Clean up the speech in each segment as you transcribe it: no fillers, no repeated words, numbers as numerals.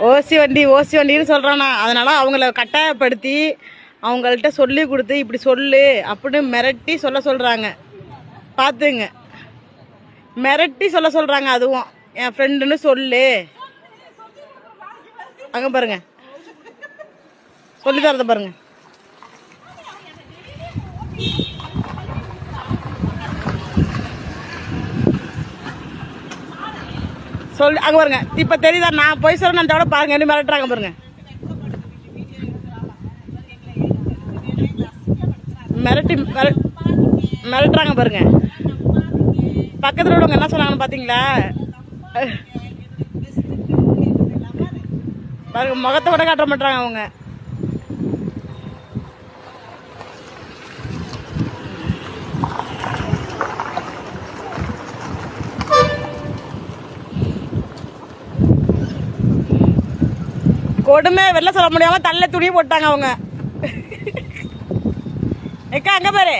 ஓசி வண்டின்னு சொல்கிறானா. அதனால் அவங்கள கட்டாயப்படுத்தி அவங்கள்ட்ட சொல்லி கொடுத்து இப்படி சொல்லு அப்படின்னு மிரட்டி சொல்கிறாங்க. பார்த்துங்க, மிரட்டி சொல்கிறாங்க. அதுவும் என் ஃப்ரெண்டுன்னு சொல்லு, அங்கே பாருங்க, சொல்லி தரத பாருங்க. சொல்லி அங்கே பாருங்க. இப்போ தெரியுதா நான் போய் சொல்கிறேன் தவிர பாருங்க என்ன மிரட்டுறாங்க பாருங்க. மிரட்டுறாங்க பாருங்க. பக்கத்தில் உள்ளவங்க என்ன சொன்னாங்கன்னு பார்த்தீங்களா? பாருங்க, முகத்தை கூட காட்ட மாட்டாங்க அவங்க. கொடுமை வெளில சொல்ல முடியாம தள்ள துணி போட்டாங்க அவங்க. ஏக்கா அங்க பாரு,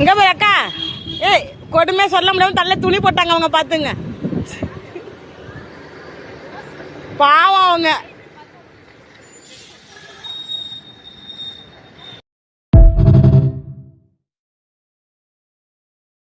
இங்க பாரு அக்கா. ஏய், கொடுமை சொல்ல முடியாம தள்ள துணி போட்டாங்க அவங்க. பாத்துங்க, பாவம் அவங்க.